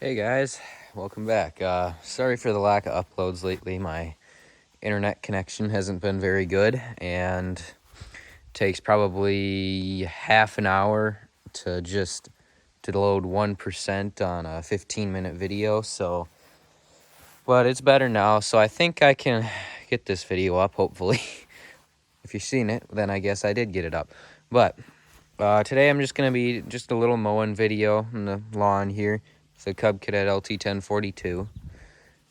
Hey guys, welcome back. Sorry for the lack of uploads lately. My internet connection hasn't been very good and takes probably half an hour to load 1% on a 15-minute video. But it's better now, so I think I can get this video up, hopefully. If you've seen it, then I guess I did get it up. But today I'm just going to be just a little mowing video on the lawn here. It's a Cub Cadet LT1042.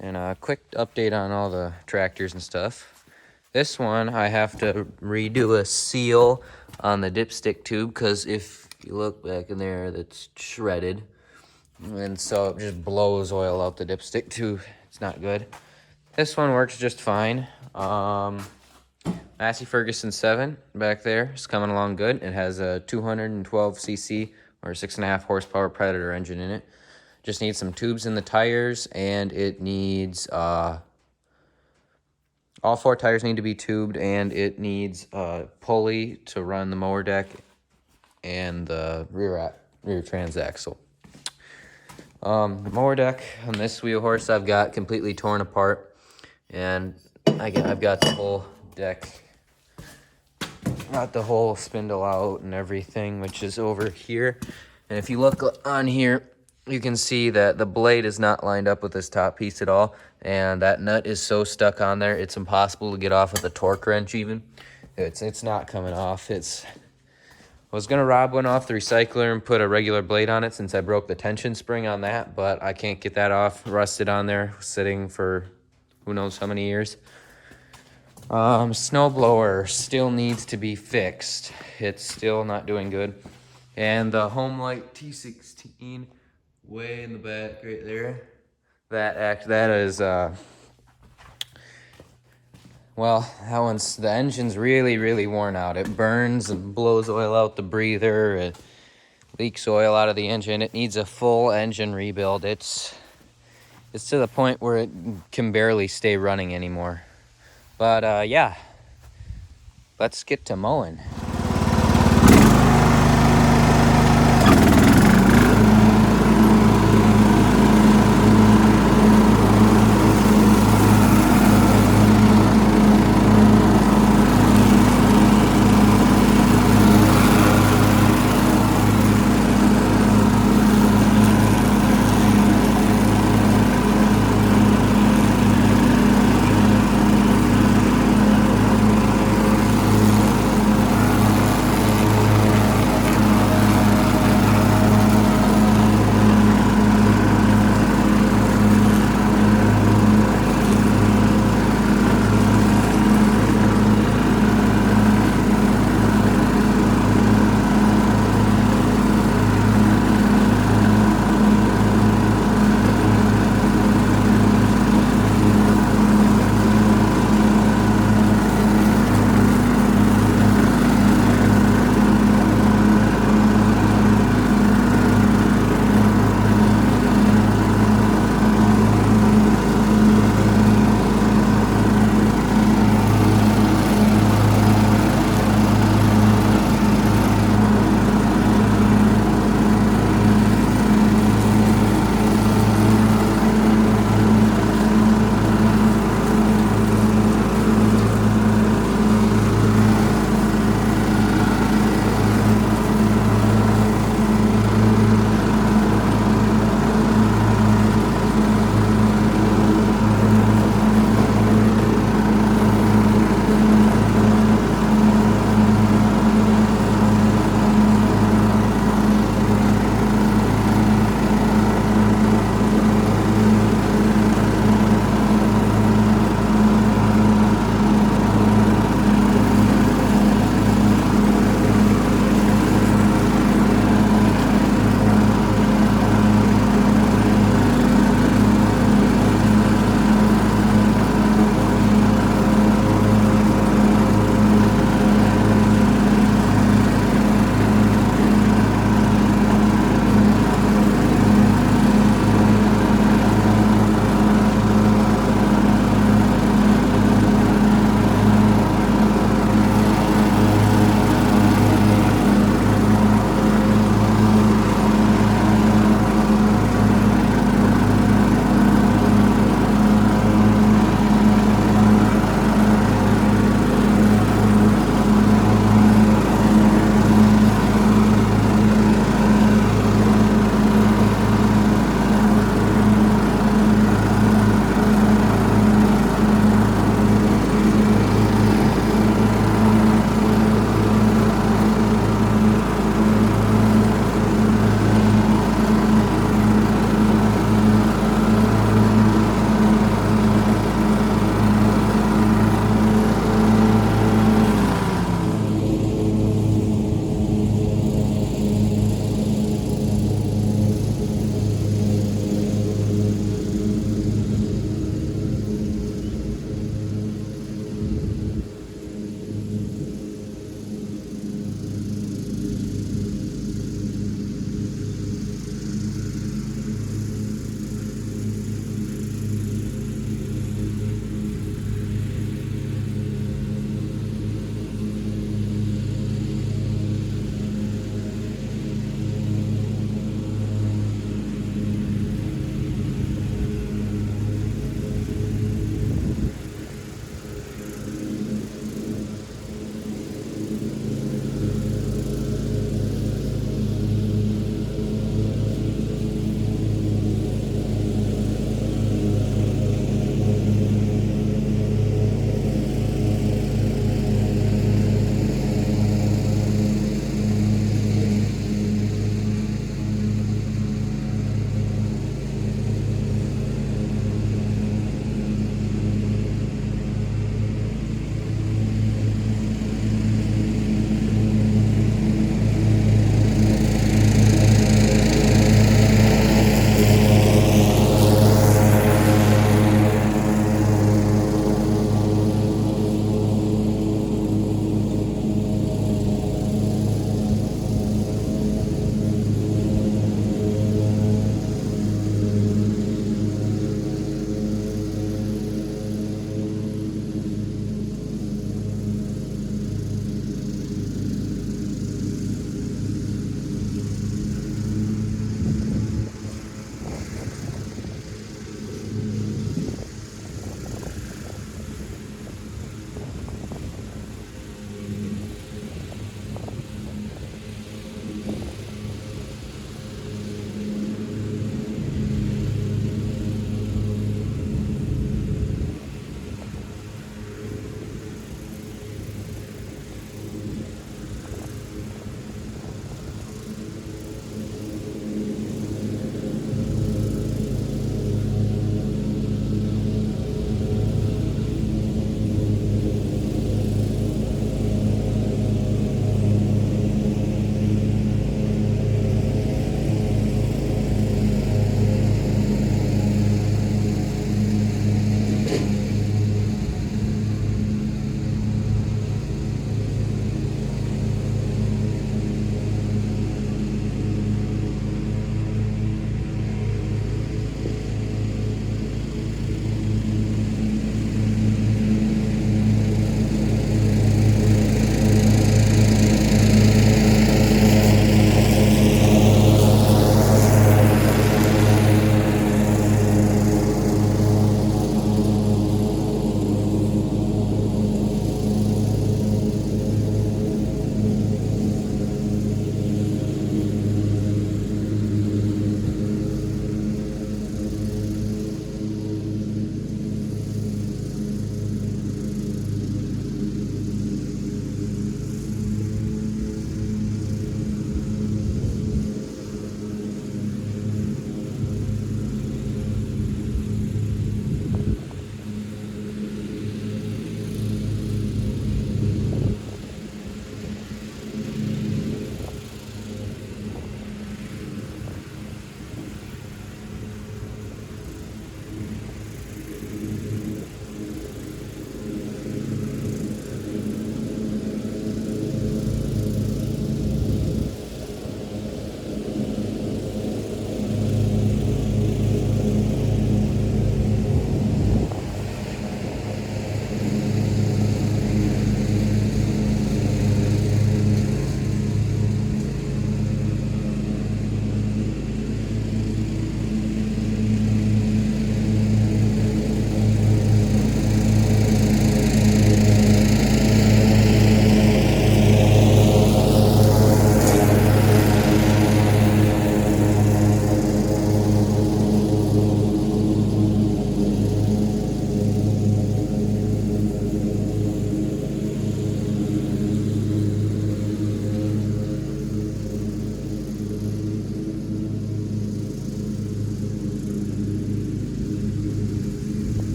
And a quick update on all the tractors and stuff. This one, I have to redo a seal on the dipstick tube because if you look back in there, that's shredded. And so it just blows oil out the dipstick tube. It's not good. This one works just fine. Massey Ferguson 7 back there is coming along good. It has a 212cc or 6.5 horsepower Predator engine in it. Just needs some tubes in the tires, and it needs all 4 tires need to be tubed, and it needs a pulley to run the mower deck and the rear transaxle. The mower deck on this wheel horse I've got completely torn apart, and I've got the whole deck, got the whole spindle out and everything, which is over here. And if you look on here, you can see that the blade is not lined up with this top piece at all, and that nut is so stuck on there, it's impossible to get off with a torque wrench even. It's not coming off. I was going to rob one off the recycler and put a regular blade on it since I broke the tension spring on that, but I can't get that off. Rusted on there, sitting for who knows how many years. Snowblower still needs to be fixed. It's still not doing good. And the Home Light T16 way in the back right there, that is well, the engine's really worn out. It burns and blows oil out the breather. It leaks oil out of the engine. It needs a full engine rebuild. It's to the point where it can barely stay running anymore. But yeah, let's get to mowing.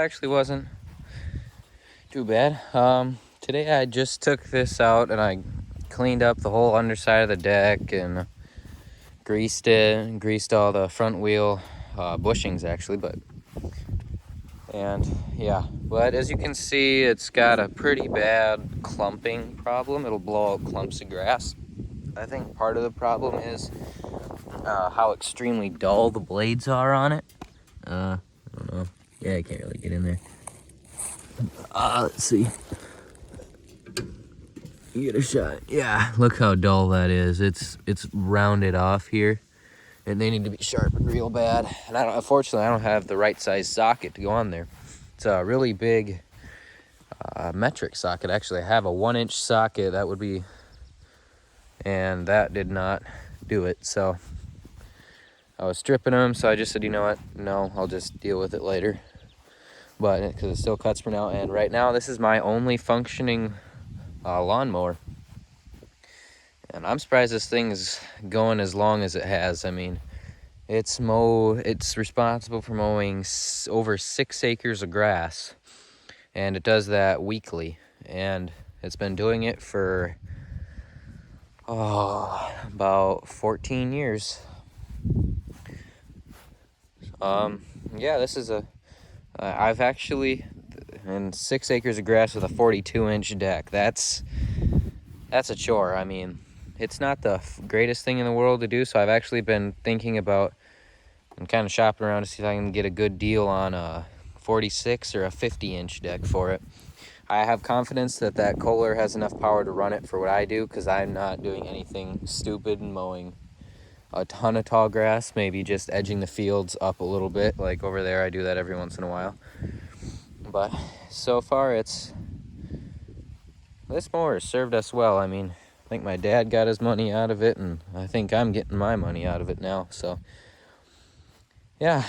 actually wasn't too bad. Today I just took this out and I cleaned up the whole underside of the deck and greased it and greased all the front wheel bushings actually, and yeah, but as you can see, it's got a pretty bad clumping problem. It'll blow out clumps of grass. I think part of the problem is how extremely dull the blades are on it. I don't know. Yeah, I can't really get in there. Let's see. You get a shot. Yeah, look how dull that is. It's rounded off here, and they need to be sharpened real bad. And unfortunately, I don't have the right size socket to go on there. It's a really big metric socket. Actually, I have a 1-inch socket that would be, and that did not do it. So I was stripping them, so I just said, you know what? No, I'll just deal with it later. But because it still cuts for now, and right now this is my only functioning lawnmower. And I'm surprised this thing is going as long as it has. I mean, it's responsible for mowing over 6 acres of grass, and it does that weekly. And it's been doing it for about 14 years. Yeah, this is I've actually, in 6 acres of grass with a 42-inch deck. That's a chore. I mean, it's not the greatest thing in the world to do, so I've actually been thinking about and kind of shopping around to see if I can get a good deal on a 46 or a 50-inch deck for it. I have confidence that Kohler has enough power to run it for what I do, because I'm not doing anything stupid and mowing a ton of tall grass, maybe just edging the fields up a little bit, like over there. I do that every once in a while. But so far, this mower has served us well. I mean, I think my dad got his money out of it, and I think I'm getting my money out of it now. So yeah,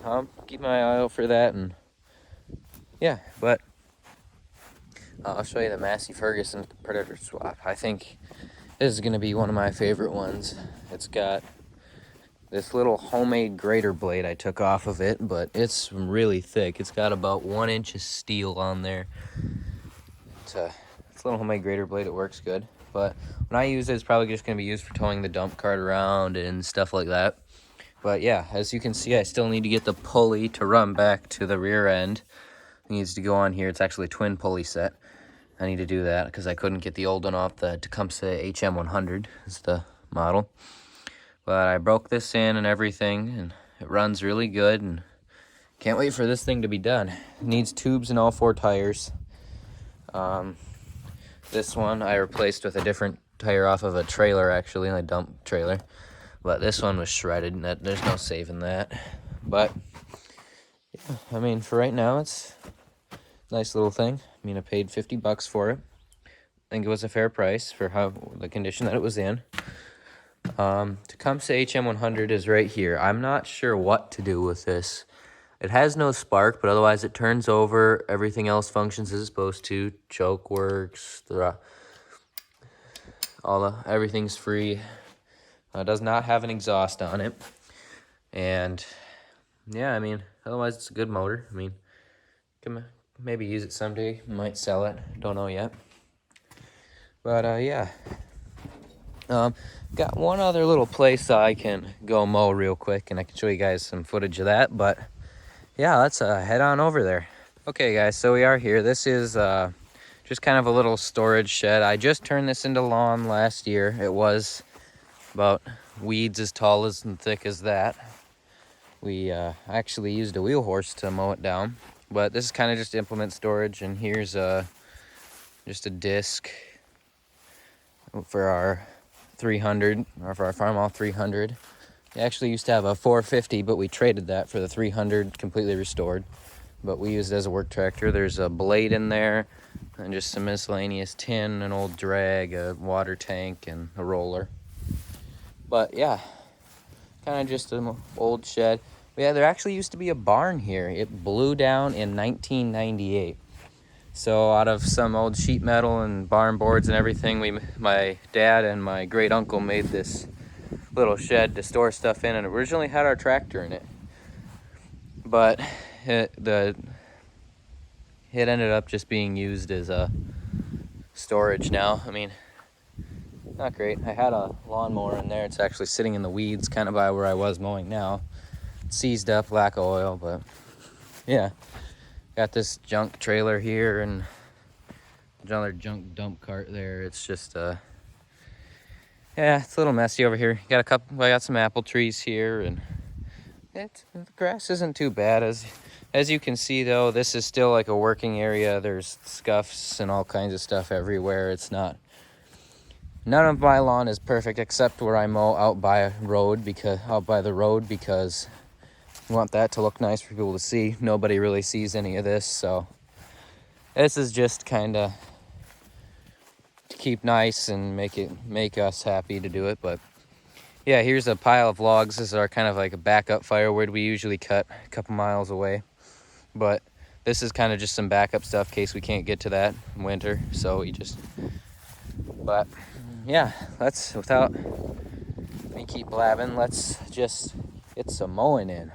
I'll keep my eye out for that. And yeah, but I'll show you the Massey Ferguson Predator swap. I think this is going to be one of my favorite ones. It's got this little homemade grater blade I took off of it, but it's really thick. It's got about 1 inch of steel on there. It's a little homemade grater blade. It works good. But when I use it, it's probably just going to be used for towing the dump cart around and stuff like that. But yeah, as you can see, I still need to get the pulley to run back to the rear end. It needs to go on here. It's actually a twin pulley set. I need to do that because I couldn't get the old one off. The Tecumseh HM100 is the model. But I broke this in and everything, and it runs really good, and can't wait for this thing to be done. It needs tubes in all 4 tires. This one I replaced with a different tire off of a trailer, actually, a dump trailer. But this one was shredded, and there's no saving that. But yeah, I mean, for right now, it's a nice little thing. I mean, I paid $50 for it. I think it was a fair price for the condition that it was in. Tecumseh HM100 is right here. I'm not sure what to do with this. It has no spark, but otherwise it turns over. Everything else functions as it's supposed to. Choke works. Everything's free. Does not have an exhaust on it. And yeah, I mean, otherwise it's a good motor. I mean, can maybe use it someday. Might sell it. Don't know yet. But yeah. Got one other little place I can go mow real quick, and I can show you guys some footage of that. But yeah, let's head on over there. Okay, guys, so we are here. This is just kind of a little storage shed. I just turned this into lawn last year. It was about weeds as tall and thick as that. We actually used a wheel horse to mow it down. But this is kind of just implement storage, and here's just a disc for our 300, or for our Farmall 300. We actually used to have a 450, but we traded that for the 300 completely restored. But we used it as a work tractor. There's a blade in there, and just some miscellaneous tin, an old drag, a water tank, and a roller. But yeah, kind of just an old shed. Yeah, there actually used to be a barn here. It blew down in 1998. So out of some old sheet metal and barn boards and everything, my dad and my great uncle made this little shed to store stuff in, and originally had our tractor in it. but it ended up just being used as a storage now. I mean, not great. I had a lawnmower in there. It's actually sitting in the weeds kind of by where I was mowing now. It's seized up, lack of oil, but yeah. Got this junk trailer here and another junk dump cart there. It's just yeah, it's a little messy over here. I got some apple trees here, and the grass isn't too bad. As you can see though, this is still like a working area. There's scuffs and all kinds of stuff everywhere. It's not, none of my lawn is perfect except where I mow out by the road because I want that to look nice for people to see. Nobody really sees any of this, so this is just kind of to keep nice and make us happy to do it. But yeah, here's a pile of logs. This is our kind of like a backup firewood. We usually cut a couple miles away, but this is kind of just some backup stuff in case we can't get to that in winter. So but yeah, without me keep blabbing, let's just get some mowing in.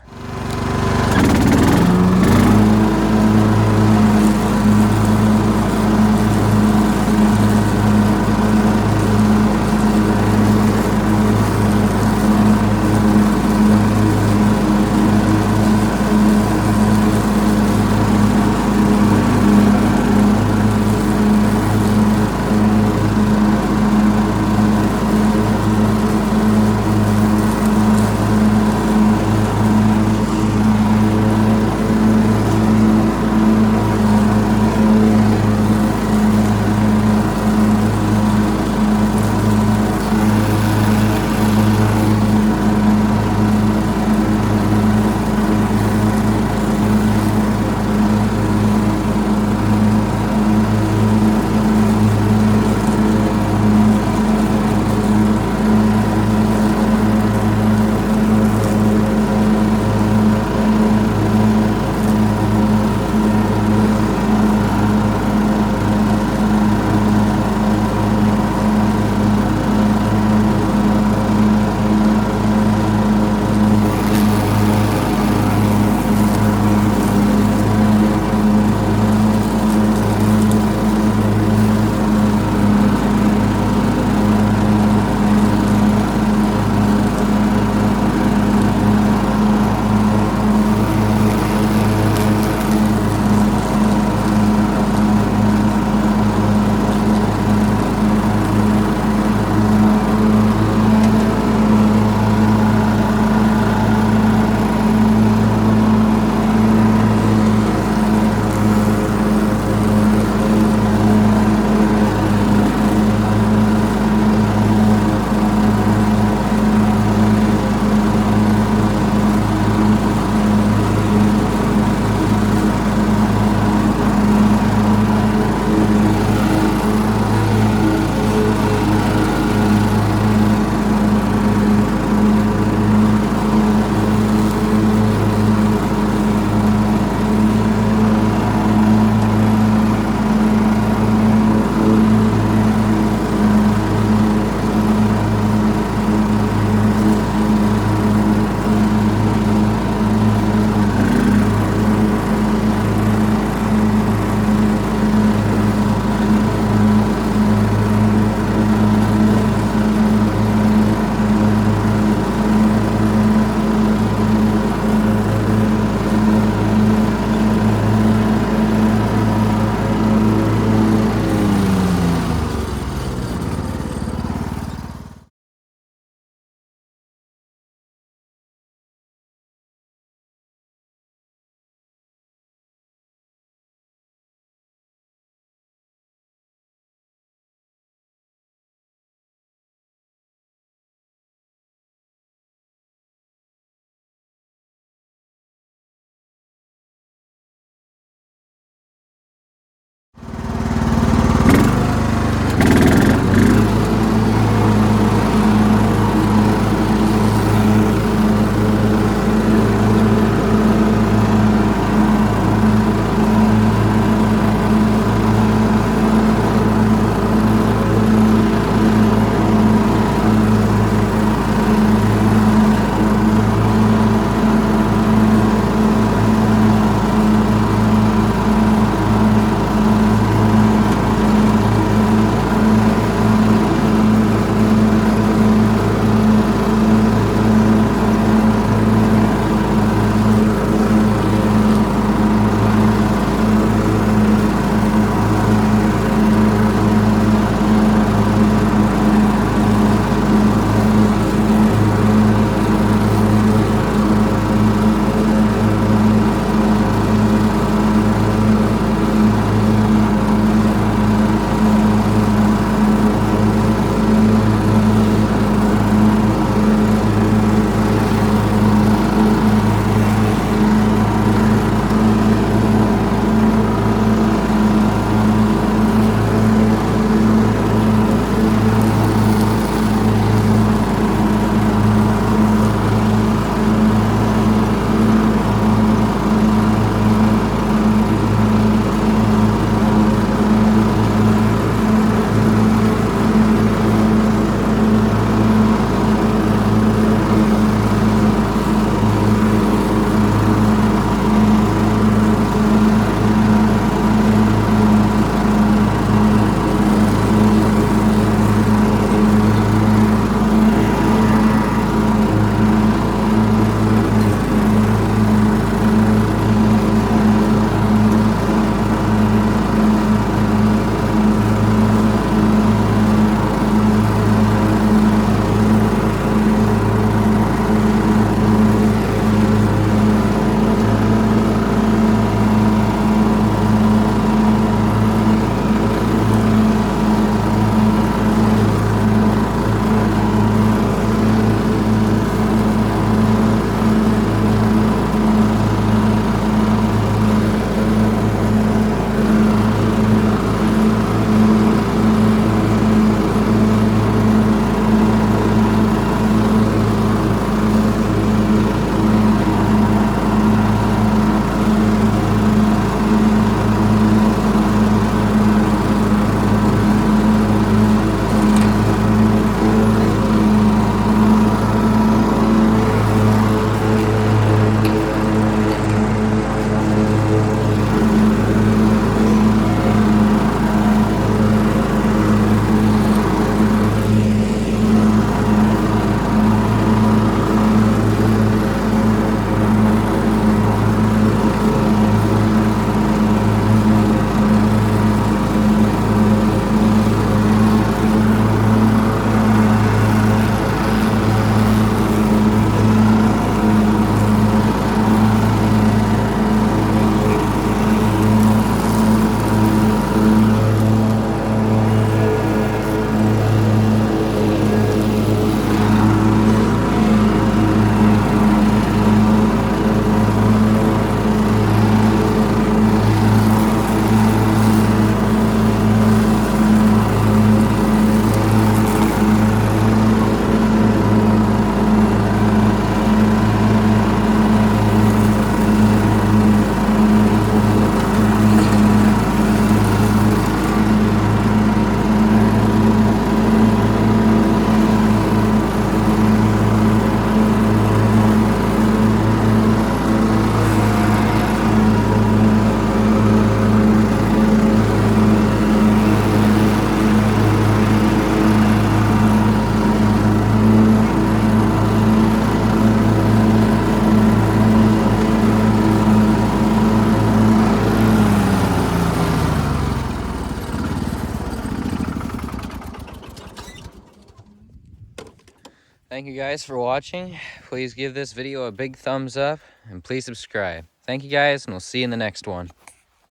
Thank you guys for watching. Please give this video a big thumbs up and please subscribe. Thank you guys, and we'll see you in the next one.